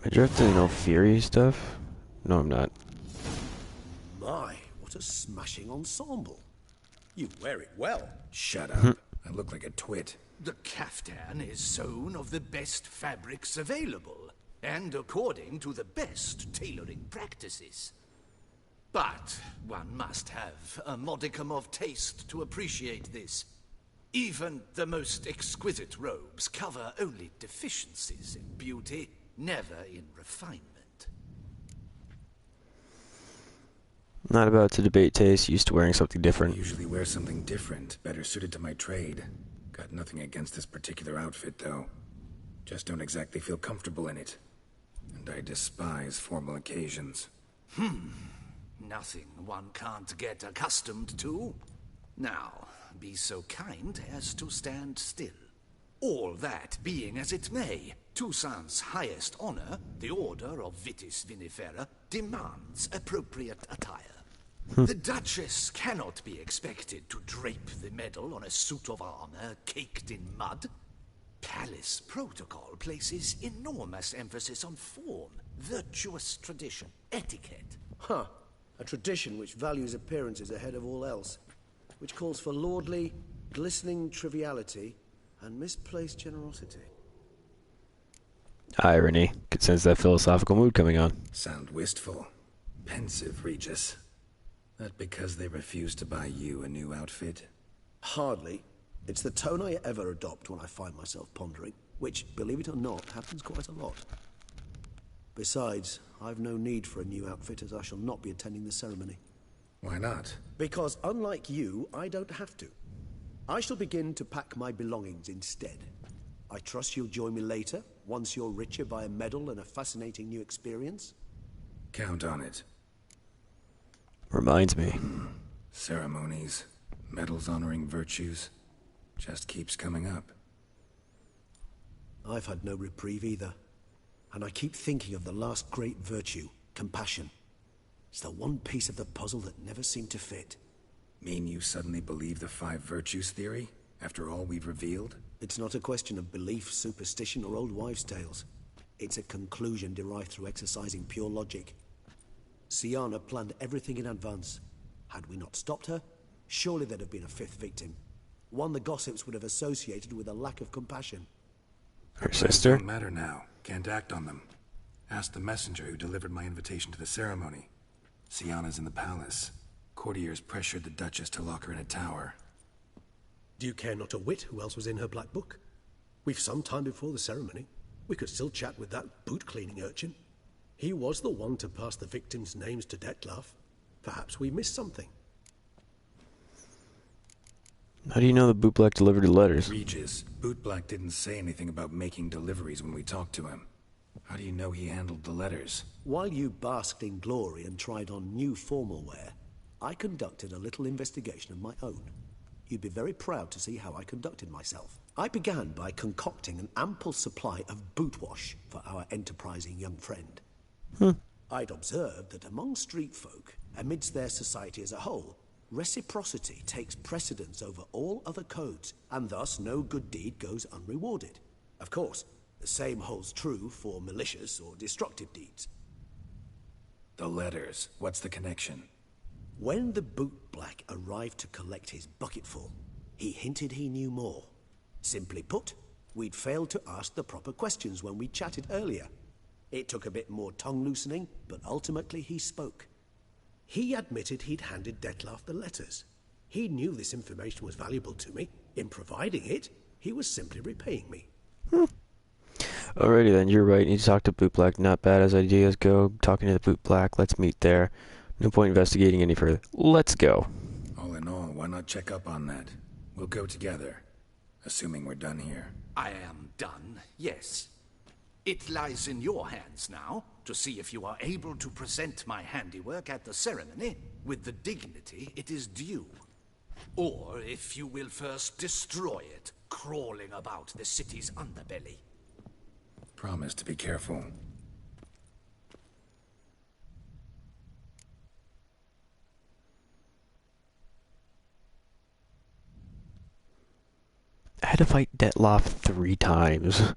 I drifted to no Fury stuff? No, I'm not. My, what a smashing ensemble. You wear it well. Shut up. I look like a twit. The caftan is sewn of the best fabrics available, and according to the best tailoring practices. But one must have a modicum of taste to appreciate this. Even the most exquisite robes cover only deficiencies in beauty, never in refinement. Not about to debate taste, used to wearing something I different. usually wear something different, better suited to my trade. Got nothing against this particular outfit, though. Just don't exactly feel comfortable in it. And I despise formal occasions. Nothing one can't get accustomed to. Now, be so kind as to stand still. All that being as it may, Toussaint's highest honor, the Order of Vitis Vinifera, demands appropriate attire. The Duchess cannot be expected to drape the medal on a suit of armor caked in mud. Palace protocol places enormous emphasis on form, virtuous tradition, etiquette. Huh. A tradition which values appearances ahead of all else. Which calls for lordly, glistening triviality and misplaced generosity. Irony. Could sense that philosophical mood coming on. Sound wistful. Pensive, Regis. That because they refuse to buy you a new outfit? Hardly. It's the tone I ever adopt when I find myself pondering, which, believe it or not, happens quite a lot. Besides, I've no need for a new outfit as I shall not be attending the ceremony. Why not? Because unlike you, I don't have to. I shall begin to pack my belongings instead. I trust you'll join me later, once you're richer by a medal and a fascinating new experience? Count on it. Reminds me. Ceremonies, medals honoring virtues, just keeps coming up. I've had no reprieve either. And I keep thinking of the last great virtue, compassion. It's the one piece of the puzzle that never seemed to fit. Mean you suddenly believe the 5 virtues theory, after all we've revealed? It's not a question of belief, superstition, or old wives' tales. It's a conclusion derived through exercising pure logic. Siana planned everything in advance. Had we not stopped her, surely there'd have been a 5th victim. One the gossips would have associated with a lack of compassion. Her sister? Don't matter now. Can't act on them. Ask the messenger who delivered my invitation to the ceremony. Siana's in the palace. Courtiers pressured the Duchess to lock her in a tower. Do you care not a whit who else was in her black book? We've some time before the ceremony. We could still chat with that boot-cleaning urchin. He was the one to pass the victims' names to Detlef. Perhaps we missed something. How do you know the bootblack delivered the letters? Regis, Bootblack didn't say anything about making deliveries when we talked to him. How do you know he handled the letters? While you basked in glory and tried on new formal wear, I conducted a little investigation of my own. You'd be very proud to see how I conducted myself. I began by concocting an ample supply of boot wash for our enterprising young friend. I'd observed that among street folk, amidst their society as a whole, reciprocity takes precedence over all other codes, and thus no good deed goes unrewarded. Of course, the same holds true for malicious or destructive deeds. The letters. What's the connection? When the bootblack arrived to collect his bucketful, he hinted he knew more. Simply put, we'd failed to ask the proper questions when we chatted earlier. It took a bit more tongue-loosening, but ultimately he spoke. He admitted he'd handed Detlef the letters. He knew this information was valuable to me. In providing it, he was simply repaying me. Alrighty then, you're right. Need to talk to bootblack. Not bad as ideas go. Talking to the bootblack. Let's meet there. No point investigating any further. Let's go. All in all, why not check up on that? We'll go together. Assuming we're done here. I am done, yes. It lies in your hands now to see if you are able to present my handiwork at the ceremony with the dignity it is due. Or if you will first destroy it, crawling about the city's underbelly. Promise to be careful. I had to fight Detlef 3 times.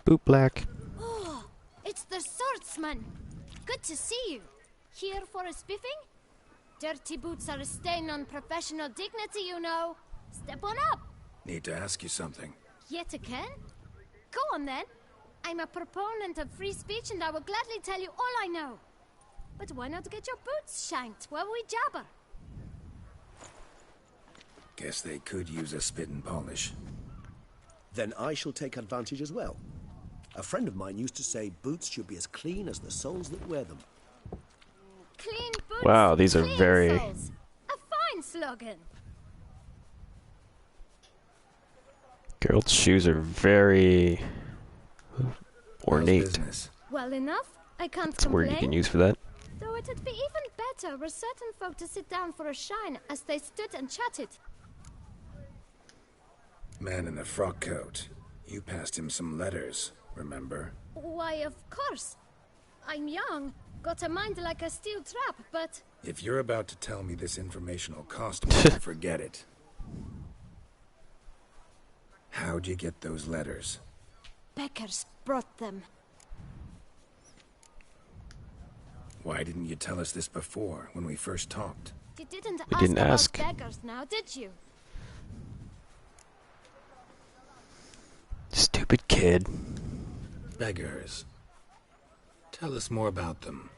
Boot Black. Oh, it's the swordsman. Good to see you. Here for a spiffing? Dirty boots are a stain on professional dignity, you know. Step on up. Need to ask you something. Yet again? Go on then. I'm a proponent of free speech and I will gladly tell you all I know. But why not get your boots shanked while we jabber? Guess they could use a spit and polish. Then I shall take advantage as well. A friend of mine used to say boots should be as clean as the soles that wear them. Clean boots. Wow, these are clean very... soles. A fine slogan. Geralt's shoes are very... How's ornate. business? Well enough. I can't That's a word complain. you can use for that. Though it'd be even better were certain folk to sit down for a shine as they stood and chatted. Man in the frock coat. You passed him some letters, remember? Why, of course. I'm young, got a mind like a steel trap, but... If you're about to tell me this information will cost more, forget it. How'd you get those letters? Beggars brought them. Why didn't you tell us this before, when we first talked? You didn't We ask didn't about ask. beggars now, did you? Stupid kid. Beggars. Tell us more about them.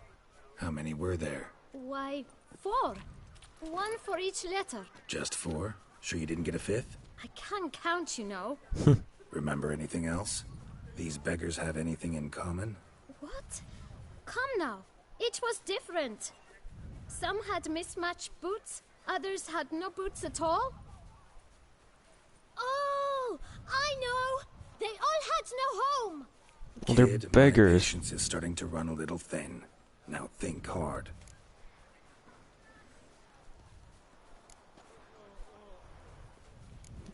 How many were there? Why, 4. 1 for each letter. Just 4? Sure you didn't get a 5th? I can't count, you know. Remember anything else? These beggars have anything in common? What? Come now. Each was different. Some had mismatched boots, others had no boots at all. Oh, I know! They all had no home! Well, they're Kid, my beggars. patience is starting to run a little thin. Now think hard.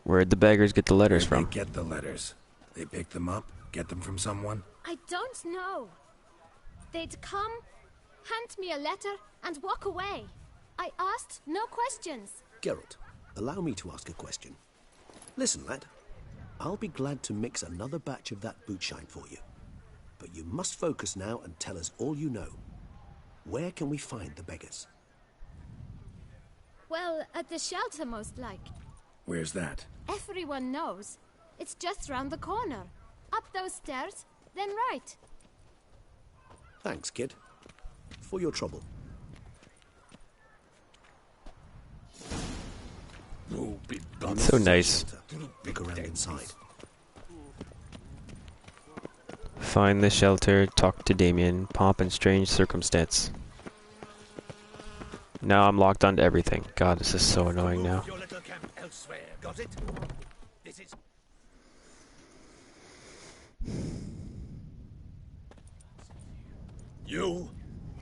Where'd the beggars get the letters Where'd from? they get the letters? They pick them up? Get them from someone? I don't know. They'd come, hand me a letter, and walk away. I asked no questions. Geralt, allow me to ask a question. Listen, lad. I'll be glad to mix another batch of that boot shine for you. But you must focus now and tell us all you know. Where can we find the beggars? Well, at the shelter, most like. Where's that? Everyone knows. It's just round the corner. Up those stairs, then right. Thanks, kid. For your trouble. So nice. Look around inside. Find the shelter, talk to Damien, pomp and strange circumstance. Now I'm locked onto everything. God, this is so annoying now. Your little camp elsewhere, got it? This is... You?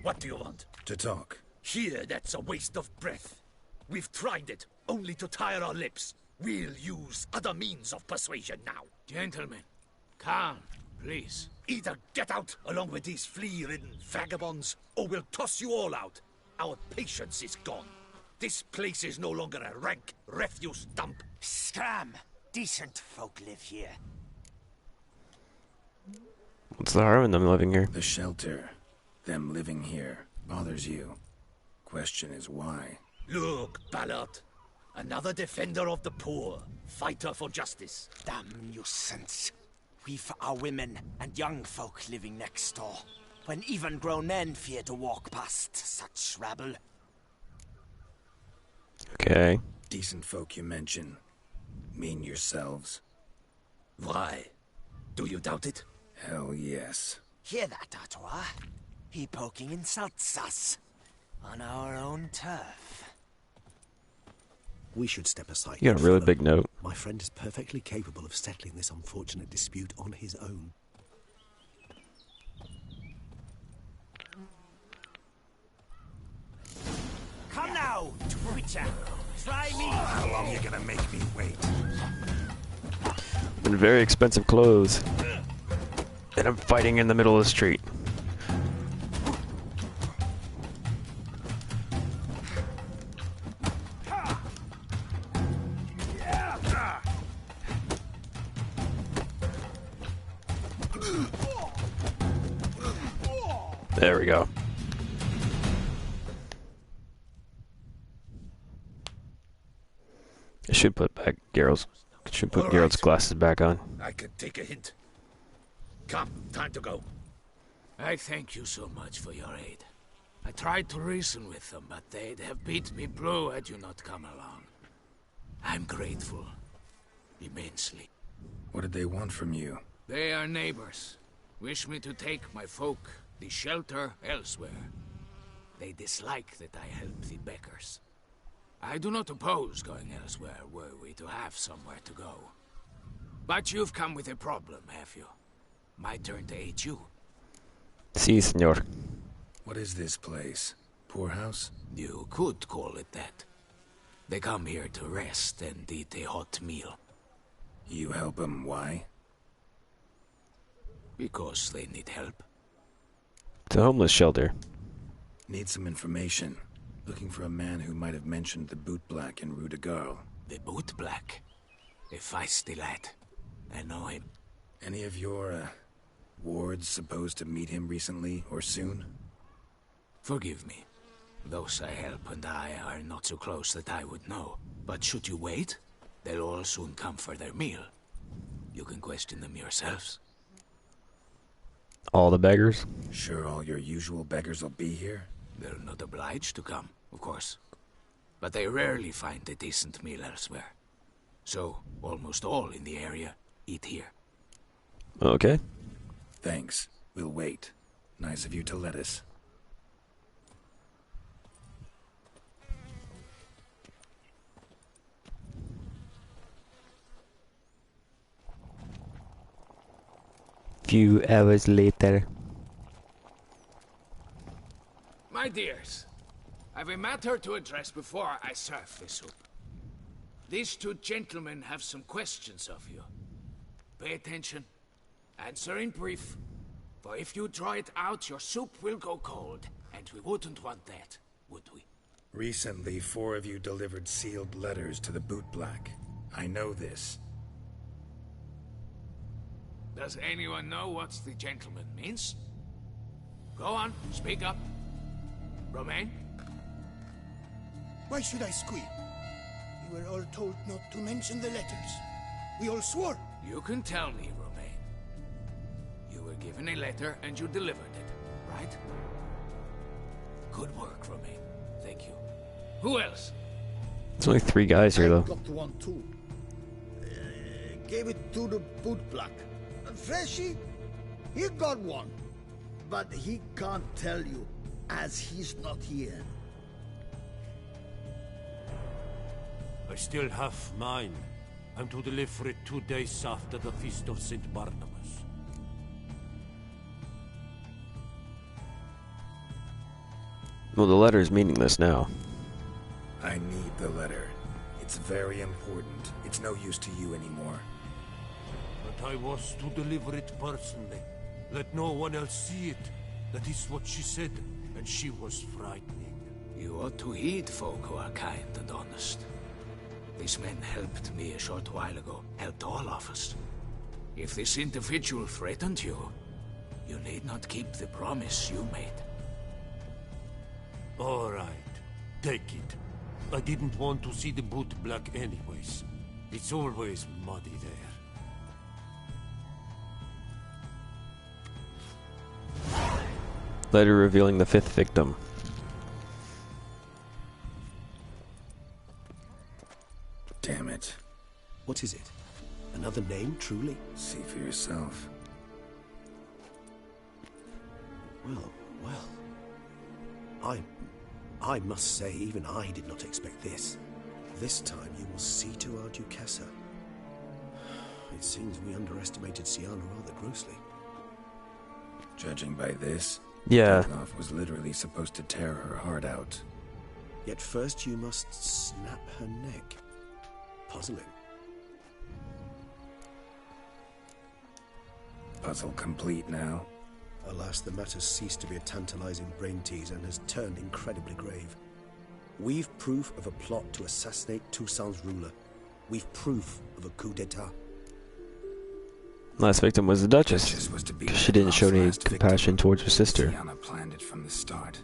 What do you want? To talk. Here, that's a waste of breath. We've tried it, only to tire our lips. We'll use other means of persuasion now. Gentlemen, calm, please. Either get out along with these flea-ridden vagabonds, or we'll toss you all out. Our patience is gone. This place is no longer a rank refuse dump. Scram! Decent folk live here. What's the harm in them living here? The shelter, them living here, bothers you. Question is why? Look, Ballard. Another defender of the poor. Fighter for justice. Damn nuisance. We've our women and young folk living next door, when even grown men fear to walk past such rabble. Okay. Decent folk you mention. Mean yourselves? Why? Do you doubt it? Hell yes. Hear that, Artois? He poking insults us. On our own turf. We should step aside. You got a good really fellow. big note. My friend is perfectly capable of settling this unfortunate dispute on his own. Come now, Twitcher. Try me. How long you gonna make me wait? In very expensive clothes. And I'm fighting in the middle of the street. There we go. I should put back Geralt's. Should put All Geralt's right. glasses back on. I could take a hint. Come, time to go. I thank you so much for your aid. I tried to reason with them, but they'd have beat me blue had you not come along. I'm grateful. Immensely. What did they want from you? They are neighbors. Wish me to take my folk, the shelter, elsewhere. They dislike that I help the beggars. I do not oppose going elsewhere, were we to have somewhere to go. But you've come with a problem, have you? My turn to aid you. Si, senor. What is this place? Poorhouse? You could call it that. They come here to rest and eat a hot meal. You help them, why? Because they need help. It's a homeless shelter. Need some information. Looking for a man who might have mentioned the boot black in Rue de Garl. The boot black. A feisty lad. I know him. Any of your, wards supposed to meet him recently or soon? Forgive me. Those I help and I are not so close that I would know. But should you wait, they'll all soon come for their meal. You can question them yourselves. All the beggars? Sure all your usual beggars will be here? They're not obliged to come, of course. But they rarely find a decent meal elsewhere. So, almost all in the area eat here. Okay. Thanks. We'll wait. Nice of you to let us. Few hours later. My dears, I've a matter to address before I serve the soup. These two gentlemen have some questions of you. Pay attention. Answer in brief. For if you draw it out, your soup will go cold. And we wouldn't want that, would we? Recently, 4 of you delivered sealed letters to the boot black. I know this. Does anyone know what the gentleman means? Go on, speak up. Romain? Why should I squeal? We were all told not to mention the letters. We all swore. You can tell me, Romain. You were given a letter and you delivered it, right? Good work, Romain. Thank you. Who else? There's only 3 guys here, I though. got one too. Gave it to the boot black. And Freshy, he got one. But he can't tell you, as he's not here. I still have mine. I'm to deliver it 2 days after the Feast of St. Barnabas. Well, the letter is meaningless now. I need the letter. It's very important. It's no use to you anymore. But I was to deliver it personally. Let no one else see it. That is what she said, and she was frightening. You ought to heed folk who are kind and honest. These men helped me a short while ago, helped all of us. If this individual threatened you, you need not keep the promise you made. All right, take it. I didn't want to see the boot black anyways. It's always muddy there. Letter revealing the 5th victim. Damn it. What is it? Another name, truly? See for yourself. Well. I must say, even I did not expect this. This time you will see to our Duchessa. It seems we underestimated Siana rather grossly. Judging by this, Yeah. Dukov was literally supposed to tear her heart out. Yet first you must snap her neck. Puzzling. Puzzle complete now. Alas, the matter ceased to be a tantalizing brain tease and has turned incredibly grave. We've proof of a plot to assassinate Toussaint's ruler. We've proof of a coup d'etat. Last victim was the Duchess, Duchess was to be because she didn't show any compassion towards her sister. Sienna planned it from the start.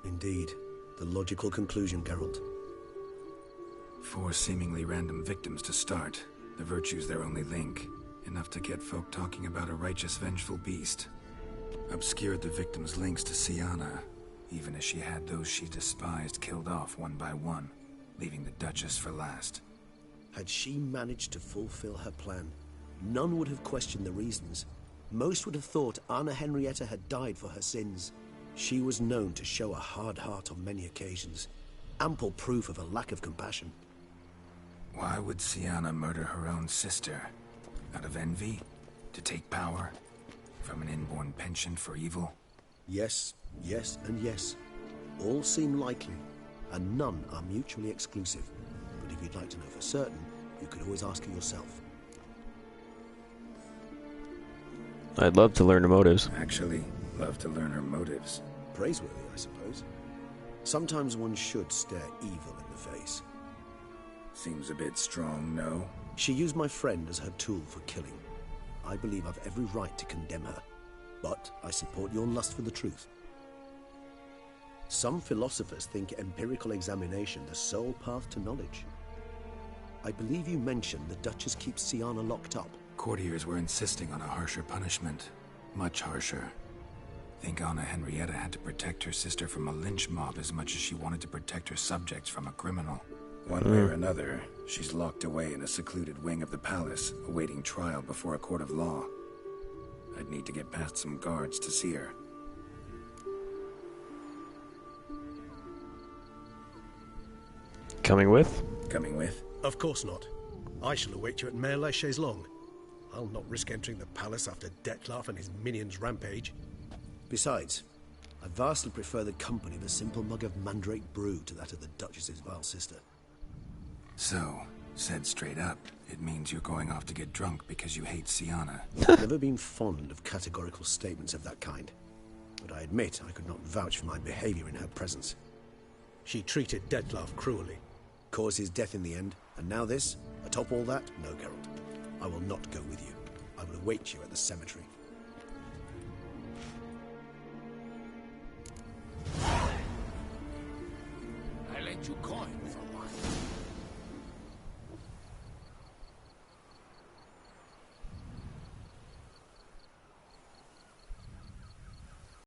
Indeed, the logical conclusion, Geralt. 4 seemingly random victims to start. The virtue's their only link. Enough to get folk talking about a righteous, vengeful beast. Obscured the victims' links to Sienna, even as she had those she despised killed off one by one, leaving the Duchess for last. Had she managed to fulfill her plan, none would have questioned the reasons. Most would have thought Anna Henrietta had died for her sins. She was known to show a hard heart on many occasions. Ample proof of a lack of compassion. Why would Sienna murder her own sister? Out of envy? To take power? From an inborn penchant for evil? Yes, yes, and yes. All seem likely, and none are mutually exclusive. But if you'd like to know for certain, you could always ask her yourself. I'd love to learn her motives. Actually, love to learn her motives. Praiseworthy, I suppose. Sometimes one should stare evil in the face. Seems a bit strong, no? She used my friend as her tool for killing. I believe I've every right to condemn her, but I support your lust for the truth. Some philosophers think empirical examination the sole path to knowledge. I believe you mentioned the Duchess keeps Sienna locked up. Courtiers were insisting on a harsher punishment. Much harsher. Think Anna Henrietta had to protect her sister from a lynch mob as much as she wanted to protect her subjects from a criminal. One way or another, she's locked away in a secluded wing of the palace, awaiting trial before a court of law. I'd need to get past some guards to see her. Coming with? Coming with? Of course not. I shall await you at Mare la Chaise-Longue. I'll not risk entering the palace after Dettlaff and his minions rampage. Besides, I vastly prefer the company of a simple mug of mandrake brew to that of the Duchess's vile sister. So, said straight up, it means you're going off to get drunk because you hate Sienna. I've never been fond of categorical statements of that kind, but I admit I could not vouch for my behavior in her presence. She treated Dettlaff cruelly, caused his death in the end, and now this? Atop all that? No, Geralt. I will not go with you. I will await you at the cemetery. I lent you coin for one.